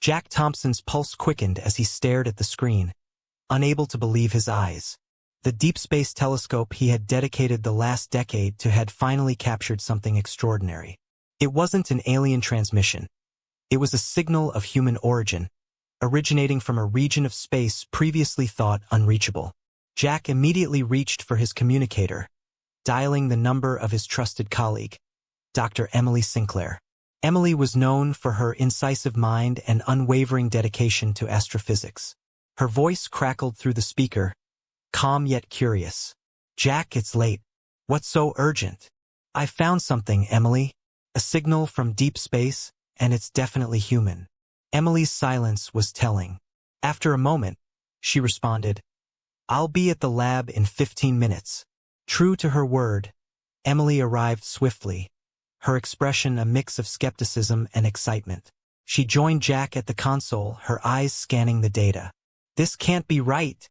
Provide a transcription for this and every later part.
Jack Thompson's pulse quickened as he stared at the screen, unable to believe his eyes. The deep space telescope he had dedicated the last decade to had finally captured something extraordinary. It wasn't an alien transmission. It was a signal of human origin, originating from a region of space previously thought unreachable. Jack immediately reached for his communicator, dialing the number of his trusted colleague, Dr. Emily Sinclair. Emily was known for her incisive mind and unwavering dedication to astrophysics. Her voice crackled through the speaker, calm yet curious. "Jack, it's late. What's so urgent?" "I found something, Emily. A signal from deep space, and it's definitely human." Emily's silence was telling. After a moment, she responded, "I'll be at the lab in 15 minutes. True to her word, Emily arrived swiftly, her expression a mix of skepticism and excitement. She joined Jack at the console, her eyes scanning the data. "This can't be right,"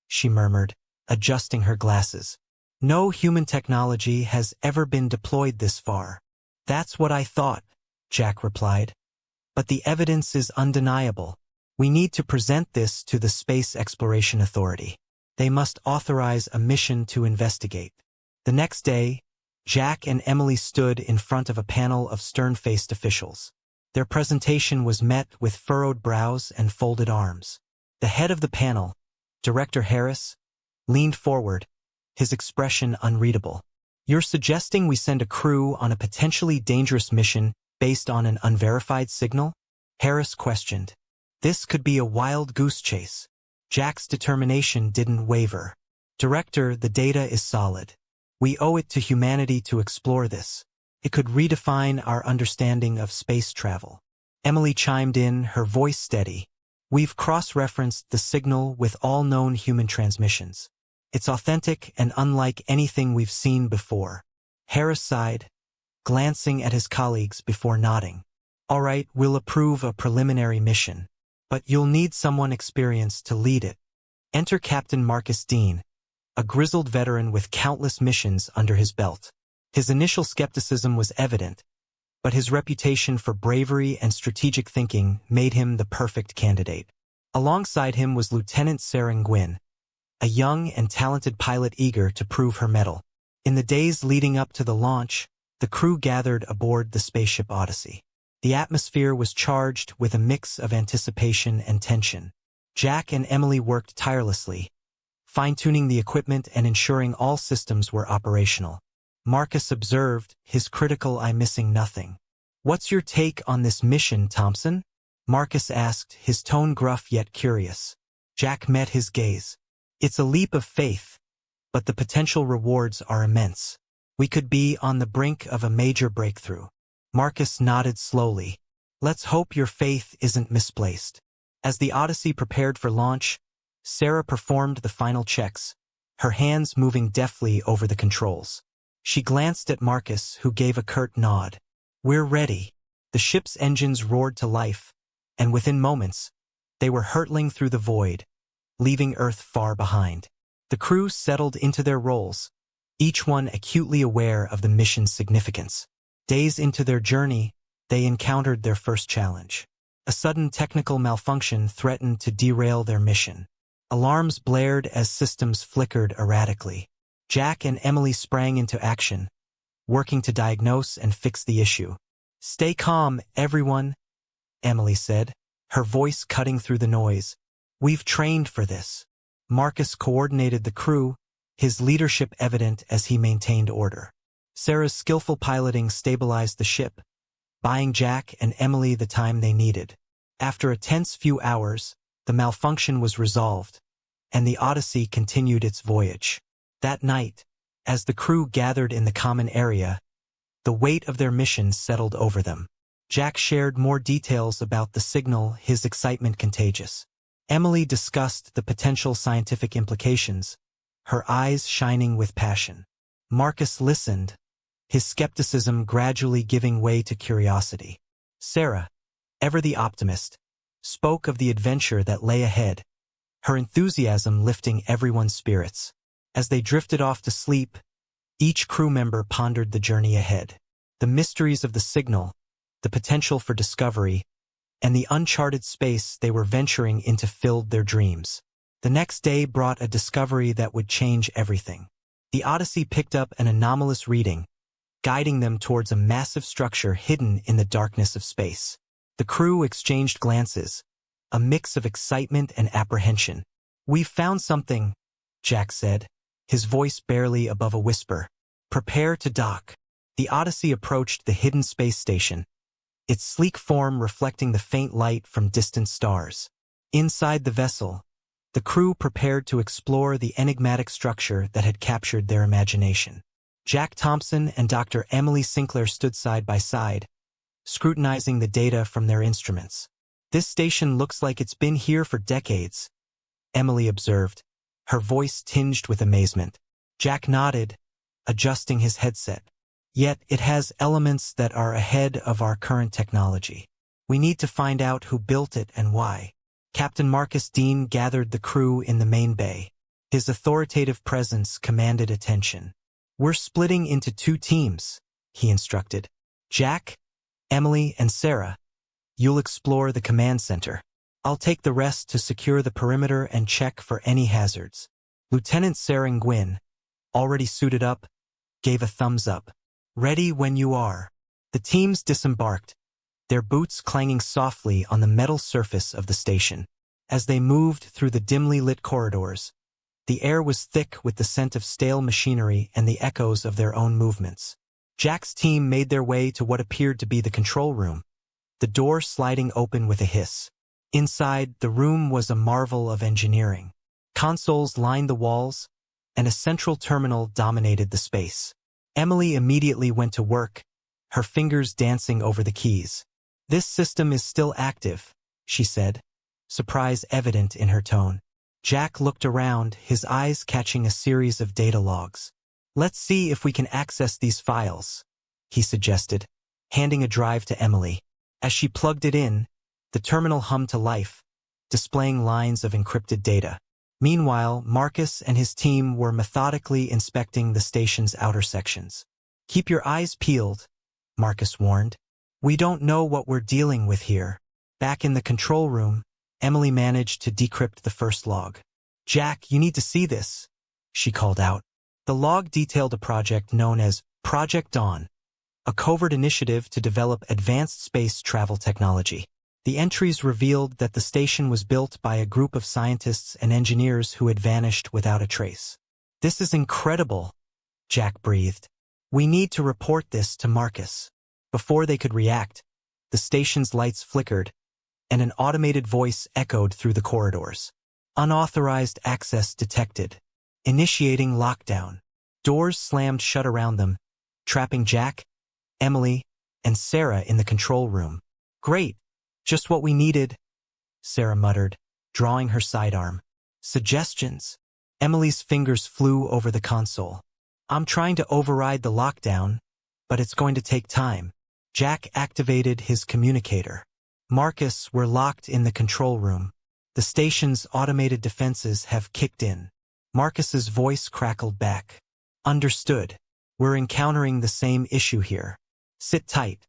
she murmured, adjusting her glasses. "No human technology has ever been deployed this far." "That's what I thought," Jack replied. "But the evidence is undeniable. We need to present this to the Space Exploration Authority. They must authorize a mission to investigate." The next day, Jack and Emily stood in front of a panel of stern-faced officials. Their presentation was met with furrowed brows and folded arms. The head of the panel, Director Harris, leaned forward, his expression unreadable. "You're suggesting we send a crew on a potentially dangerous mission based on an unverified signal?" Harris questioned. "This could be a wild goose chase." Jack's determination didn't waver. "Director, the data is solid. We owe it to humanity to explore this. It could redefine our understanding of space travel." Emily chimed in, her voice steady. "We've cross-referenced the signal with all known human transmissions. It's authentic and unlike anything we've seen before." Harris sighed, glancing at his colleagues before nodding. "All right, we'll approve a preliminary mission. But you'll need someone experienced to lead it." Enter Captain Marcus Dean, a grizzled veteran with countless missions under his belt. His initial skepticism was evident, but his reputation for bravery and strategic thinking made him the perfect candidate. Alongside him was Lieutenant Saren Gwynn, a young and talented pilot eager to prove her mettle. In the days leading up to the launch, the crew gathered aboard the spaceship Odyssey. The atmosphere was charged with a mix of anticipation and tension. Jack and Emily worked tirelessly, fine-tuning the equipment and ensuring all systems were operational. Marcus observed, his critical eye missing nothing. "What's your take on this mission, Thompson?" Marcus asked, his tone gruff yet curious. Jack met his gaze. "It's a leap of faith, but the potential rewards are immense. We could be on the brink of a major breakthrough." Marcus nodded slowly. "Let's hope your faith isn't misplaced." As the Odyssey prepared for launch, Sarah performed the final checks, her hands moving deftly over the controls. She glanced at Marcus, who gave a curt nod. "We're ready." The ship's engines roared to life, and within moments, they were hurtling through the void, leaving Earth far behind. The crew settled into their roles, each one acutely aware of the mission's significance. Days into their journey, they encountered their first challenge. A sudden technical malfunction threatened to derail their mission. Alarms blared as systems flickered erratically. Jack and Emily sprang into action, working to diagnose and fix the issue. "Stay calm, everyone," Emily said, her voice cutting through the noise. "We've trained for this." Marcus coordinated the crew, his leadership evident as he maintained order. Sarah's skillful piloting stabilized the ship, buying Jack and Emily the time they needed. After a tense few hours, the malfunction was resolved, and the Odyssey continued its voyage. That night, as the crew gathered in the common area, the weight of their mission settled over them. Jack shared more details about the signal, his excitement contagious. Emily discussed the potential scientific implications, her eyes shining with passion. Marcus listened, his skepticism gradually giving way to curiosity. Sarah, ever the optimist, spoke of the adventure that lay ahead, her enthusiasm lifting everyone's spirits. As they drifted off to sleep, each crew member pondered the journey ahead. The mysteries of the signal, the potential for discovery, and the uncharted space they were venturing into filled their dreams. The next day brought a discovery that would change everything. The Odyssey picked up an anomalous reading, guiding them towards a massive structure hidden in the darkness of space. The crew exchanged glances, a mix of excitement and apprehension. "We've found something," Jack said, his voice barely above a whisper. "Prepare to dock." The Odyssey approached the hidden space station, its sleek form reflecting the faint light from distant stars. Inside the vessel, the crew prepared to explore the enigmatic structure that had captured their imagination. Jack Thompson and Dr. Emily Sinclair stood side by side, scrutinizing the data from their instruments. "This station looks like it's been here for decades," Emily observed, her voice tinged with amazement. Jack nodded, adjusting his headset. "Yet it has elements that are ahead of our current technology. We need to find out who built it and why." Captain Marcus Dean gathered the crew in the main bay. His authoritative presence commanded attention. "We're splitting into 2 teams," he instructed. "Jack, Emily, and Sarah, you'll explore the command center. I'll take the rest to secure the perimeter and check for any hazards." Lieutenant Sarah Gwynn, already suited up, gave a thumbs up. "Ready when you are." The teams disembarked, their boots clanging softly on the metal surface of the station. As they moved through the dimly lit corridors, the air was thick with the scent of stale machinery and the echoes of their own movements. Jack's team made their way to what appeared to be the control room, the door sliding open with a hiss. Inside, the room was a marvel of engineering. Consoles lined the walls, and a central terminal dominated the space. Emily immediately went to work, her fingers dancing over the keys. "This system is still active," she said, surprise evident in her tone. Jack looked around, his eyes catching a series of data logs. "Let's see if we can access these files," he suggested, handing a drive to Emily. As she plugged it in, the terminal hummed to life, displaying lines of encrypted data. Meanwhile, Marcus and his team were methodically inspecting the station's outer sections. "Keep your eyes peeled," Marcus warned. "We don't know what we're dealing with here." Back in the control room, Emily managed to decrypt the first log. "Jack, you need to see this," she called out. The log detailed a project known as Project Dawn, a covert initiative to develop advanced space travel technology. The entries revealed that the station was built by a group of scientists and engineers who had vanished without a trace. "This is incredible," Jack breathed. "We need to report this to Marcus." Before they could react, the station's lights flickered, and an automated voice echoed through the corridors. "Unauthorized access detected. Initiating lockdown." Doors slammed shut around them, trapping Jack, Emily, and Sarah in the control room. "Great. Just what we needed," Sarah muttered, drawing her sidearm. "Suggestions?" Emily's fingers flew over the console. "I'm trying to override the lockdown, but it's going to take time." Jack activated his communicator. "Marcus, we're locked in the control room. The station's automated defenses have kicked in." Marcus's voice crackled back. "Understood. We're encountering the same issue here. Sit tight.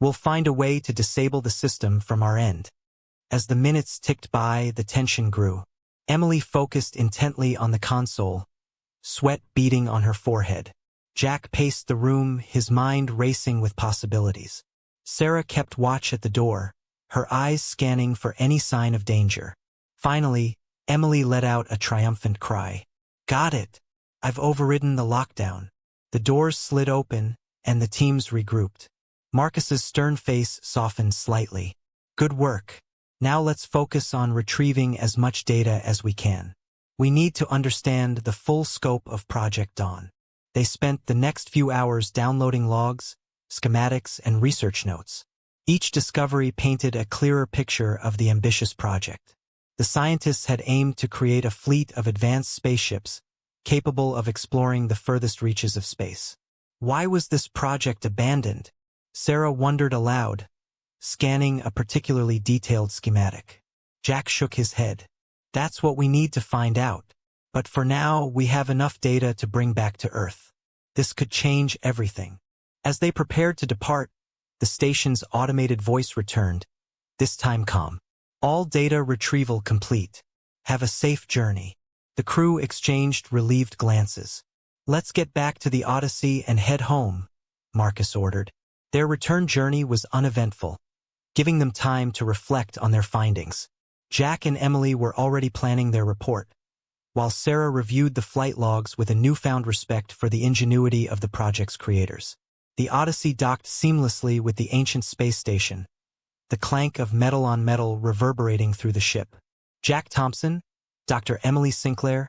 We'll find a way to disable the system from our end." As the minutes ticked by, the tension grew. Emily focused intently on the console, sweat beading on her forehead. Jack paced the room, his mind racing with possibilities. Sarah kept watch at the door, her eyes scanning for any sign of danger. Finally, Emily let out a triumphant cry. "Got it! I've overridden the lockdown." The doors slid open, and the teams regrouped. Marcus's stern face softened slightly. "Good work. Now let's focus on retrieving as much data as we can. We need to understand the full scope of Project Dawn." They spent the next few hours downloading logs, schematics, and research notes. Each discovery painted a clearer picture of the ambitious project. The scientists had aimed to create a fleet of advanced spaceships capable of exploring the furthest reaches of space. Why was this project abandoned? Sarah wondered aloud, scanning a particularly detailed schematic. Jack shook his head. "That's what we need to find out. But for now, we have enough data to bring back to Earth. This could change everything." As they prepared to depart, the station's automated voice returned, this time calm. All data retrieval complete. Have a safe journey. The crew exchanged relieved glances. Let's get back to the Odyssey and head home, Marcus ordered. Their return journey was uneventful, giving them time to reflect on their findings. Jack and Emily were already planning their report, while Sarah reviewed the flight logs with a newfound respect for the ingenuity of the project's creators. The Odyssey docked seamlessly with the ancient space station, the clank of metal on metal reverberating through the ship. Jack Thompson, Dr. Emily Sinclair,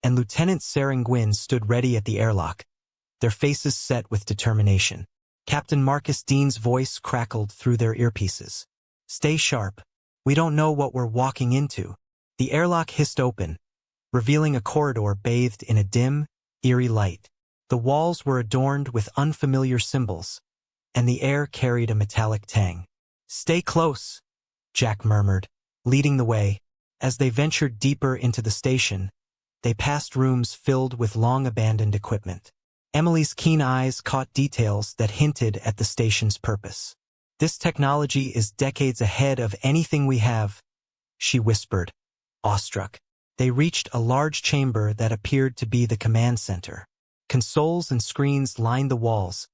and Lieutenant Sarah Gwynn stood ready at the airlock, their faces set with determination. Captain Marcus Dean's voice crackled through their earpieces. Stay sharp. We don't know what we're walking into. The airlock hissed open, revealing a corridor bathed in a dim, eerie light. The walls were adorned with unfamiliar symbols, and the air carried a metallic tang. Stay close, Jack murmured, leading the way. As they ventured deeper into the station, they passed rooms filled with long-abandoned equipment. Emily's keen eyes caught details that hinted at the station's purpose. This technology is decades ahead of anything we have, she whispered, awestruck. They reached a large chamber that appeared to be the command center. Consoles and screens lined the walls,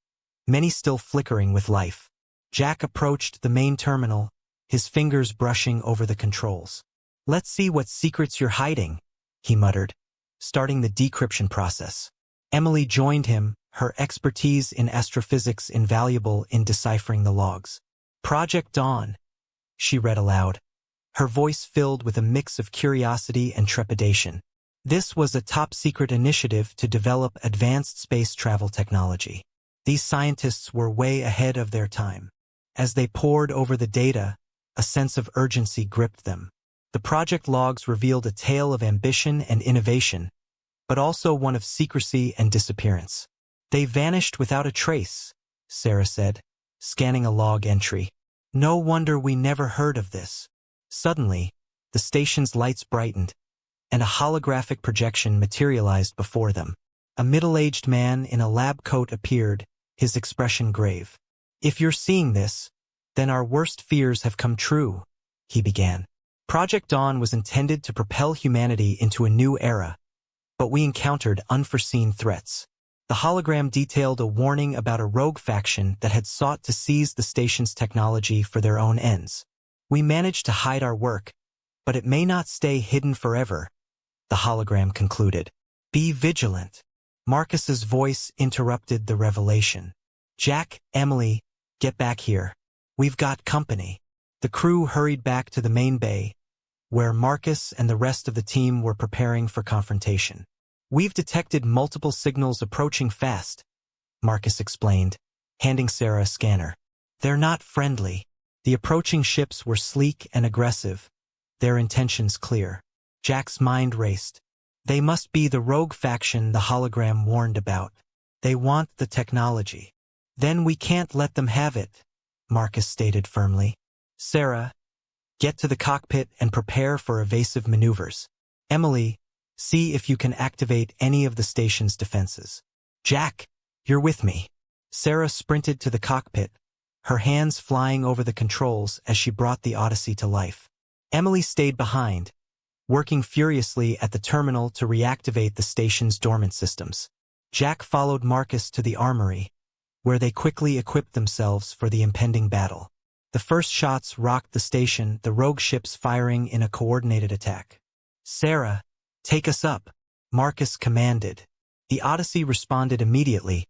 many still flickering with life. Jack approached the main terminal, his fingers brushing over the controls. Let's see what secrets you're hiding, he muttered, starting the decryption process. Emily joined him, her expertise in astrophysics invaluable in deciphering the logs. Project Dawn, she read aloud, her voice filled with a mix of curiosity and trepidation. This was a top-secret initiative to develop advanced space travel technology. These scientists were way ahead of their time. As they pored over the data, a sense of urgency gripped them. The project logs revealed a tale of ambition and innovation, but also one of secrecy and disappearance. They vanished without a trace, Sarah said, scanning a log entry. No wonder we never heard of this. Suddenly, the station's lights brightened, and a holographic projection materialized before them. A middle-aged man in a lab coat appeared, his expression grave. If you're seeing this, then our worst fears have come true, he began. Project Dawn was intended to propel humanity into a new era, but we encountered unforeseen threats. The hologram detailed a warning about a rogue faction that had sought to seize the station's technology for their own ends. We managed to hide our work, but it may not stay hidden forever, the hologram concluded. Be vigilant. Marcus's voice interrupted the revelation. Jack, Emily, get back here. We've got company. The crew hurried back to the main bay, where Marcus and the rest of the team were preparing for confrontation. We've detected multiple signals approaching fast, Marcus explained, handing Sarah a scanner. They're not friendly. The approaching ships were sleek and aggressive, their intentions clear. Jack's mind raced. They must be the rogue faction the hologram warned about. They want the technology. Then we can't let them have it, Marcus stated firmly. Sarah, get to the cockpit and prepare for evasive maneuvers. Emily, see if you can activate any of the station's defenses. Jack, you're with me. Sarah sprinted to the cockpit, her hands flying over the controls as she brought the Odyssey to life. Emily stayed behind, working furiously at the terminal to reactivate the station's dormant systems. Jack followed Marcus to the armory, where they quickly equipped themselves for the impending battle. The first shots rocked the station, the rogue ships firing in a coordinated attack. Sarah, take us up, Marcus commanded. The Odyssey responded immediately,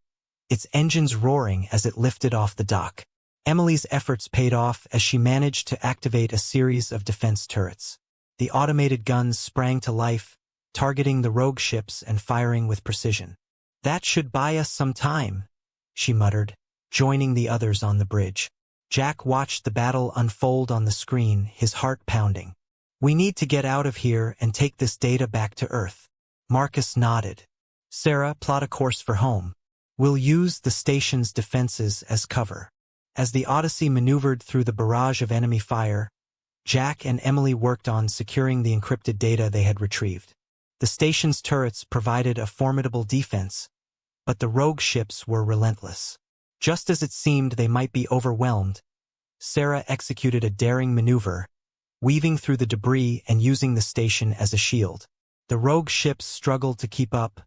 its engines roaring as it lifted off the dock. Emily's efforts paid off as she managed to activate a series of defense turrets. The automated guns sprang to life, targeting the rogue ships and firing with precision. That should buy us some time, she muttered, joining the others on the bridge. Jack watched the battle unfold on the screen, his heart pounding. We need to get out of here and take this data back to Earth. Marcus nodded. Sarah, plot a course for home. We'll use the station's defenses as cover. As the Odyssey maneuvered through the barrage of enemy fire, Jack and Emily worked on securing the encrypted data they had retrieved. The station's turrets provided a formidable defense, but the rogue ships were relentless. Just as it seemed they might be overwhelmed, Sarah executed a daring maneuver, weaving through the debris and using the station as a shield. The rogue ships struggled to keep up,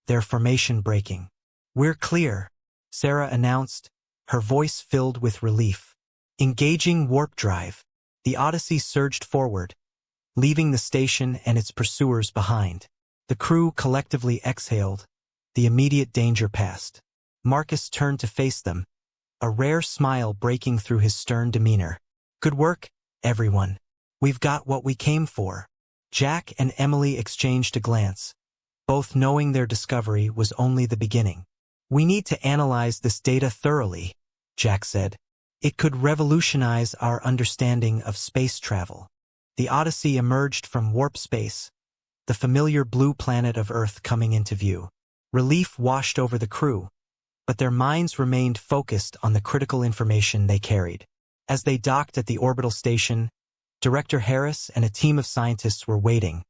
their formation breaking. "We're clear," Sarah announced, her voice filled with relief. Engaging warp drive, the Odyssey surged forward, leaving the station and its pursuers behind. The crew collectively exhaled, the immediate danger past. Marcus turned to face them, a rare smile breaking through his stern demeanor. "Good work, everyone. We've got what we came for." Jack and Emily exchanged a glance, both knowing their discovery was only the beginning. "We need to analyze this data thoroughly," Jack said. "It could revolutionize our understanding of space travel." The Odyssey emerged from warp space, the familiar blue planet of Earth coming into view. Relief washed over the crew, but their minds remained focused on the critical information they carried. As they docked at the orbital station, Director Harris and a team of scientists were waiting,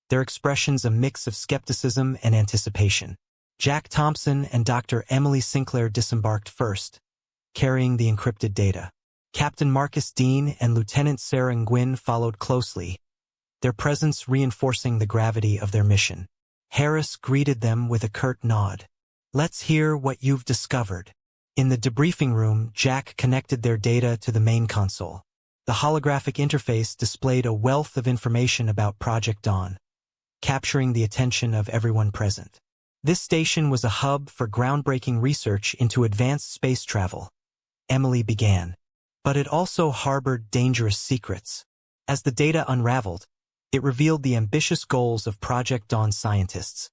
their expressions a mix of skepticism and anticipation. Jack Thompson and Dr. Emily Sinclair disembarked first, carrying the encrypted data. Captain Marcus Dean and Lieutenant Sarah Nguyen followed closely, their presence reinforcing the gravity of their mission. Harris greeted them with a curt nod. "Let's hear what you've discovered." In the debriefing room, Jack connected their data to the main console. The holographic interface displayed a wealth of information about Project Dawn, capturing the attention of everyone present. This station was a hub for groundbreaking research into advanced space travel, Emily began. But it also harbored dangerous secrets. As the data unraveled, it revealed the ambitious goals of Project Dawn scientists,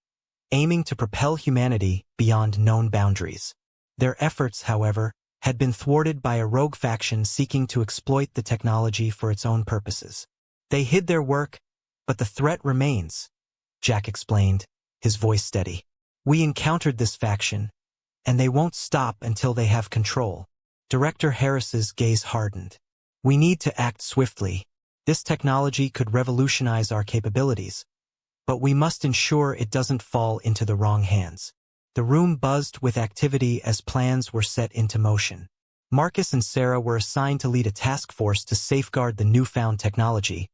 aiming to propel humanity beyond known boundaries. Their efforts, however, had been thwarted by a rogue faction seeking to exploit the technology for its own purposes. They hid their work, but the threat remains, Jack explained, his voice steady. "We encountered this faction, and they won't stop until they have control." Director Harris's gaze hardened. "We need to act swiftly. This technology could revolutionize our capabilities, but we must ensure it doesn't fall into the wrong hands." The room buzzed with activity as plans were set into motion. Marcus and Sarah were assigned to lead a task force to safeguard the newfound technology,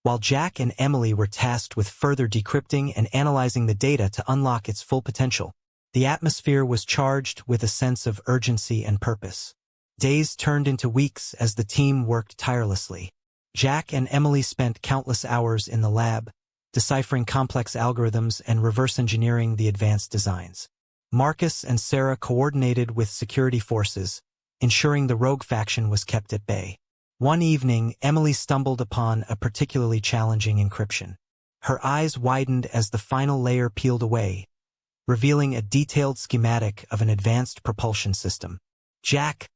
while Jack and Emily were tasked with further decrypting and analyzing the data to unlock its full potential. The atmosphere was charged with a sense of urgency and purpose. Days turned into weeks as the team worked tirelessly. Jack and Emily spent countless hours in the lab, deciphering complex algorithms and reverse engineering the advanced designs. Marcus and Sarah coordinated with security forces, ensuring the rogue faction was kept at bay. One evening, Emily stumbled upon a particularly challenging encryption. Her eyes widened as the final layer peeled away, revealing a detailed schematic of an advanced propulsion system. "Jack,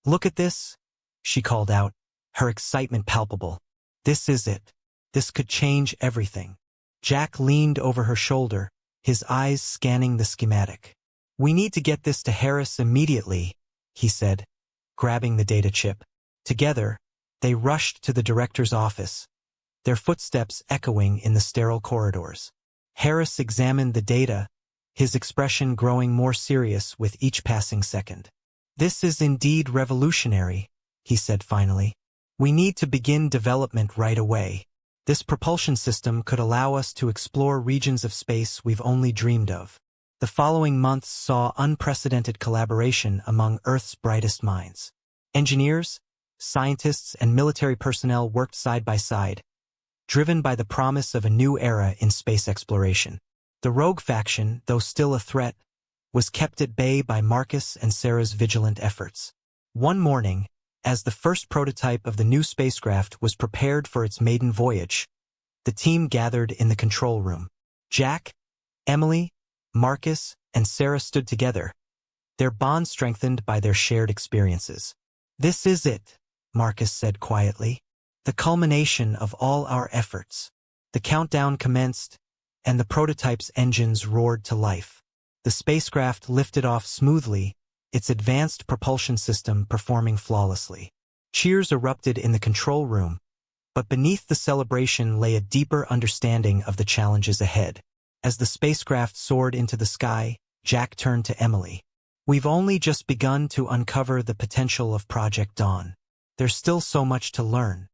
look at this," she called out, her excitement palpable. "This is it. This could change everything." Jack leaned over her shoulder, his eyes scanning the schematic. "We need to get this to Harris immediately," he said, grabbing the data chip. Together, they rushed to the director's office, their footsteps echoing in the sterile corridors. Harris examined the data, his expression growing more serious with each passing second. "This is indeed revolutionary," he said finally. "We need to begin development right away. This propulsion system could allow us to explore regions of space we've only dreamed of." The following months saw unprecedented collaboration among Earth's brightest minds. Engineers, scientists, and military personnel worked side by side, driven by the promise of a new era in space exploration. The rogue faction, though still a threat, was kept at bay by Marcus and Sarah's vigilant efforts. One morning, as the first prototype of the new spacecraft was prepared for its maiden voyage, the team gathered in the control room. Jack, Emily, Marcus, and Sarah stood together, their bond strengthened by their shared experiences. "This is it," Marcus said quietly. "The culmination of all our efforts." The countdown commenced, and the prototype's engines roared to life. The spacecraft lifted off smoothly, its advanced propulsion system performing flawlessly. Cheers erupted in the control room, but beneath the celebration lay a deeper understanding of the challenges ahead. As the spacecraft soared into the sky, Jack turned to Emily. "We've only just begun to uncover the potential of Project Dawn. There's still so much to learn.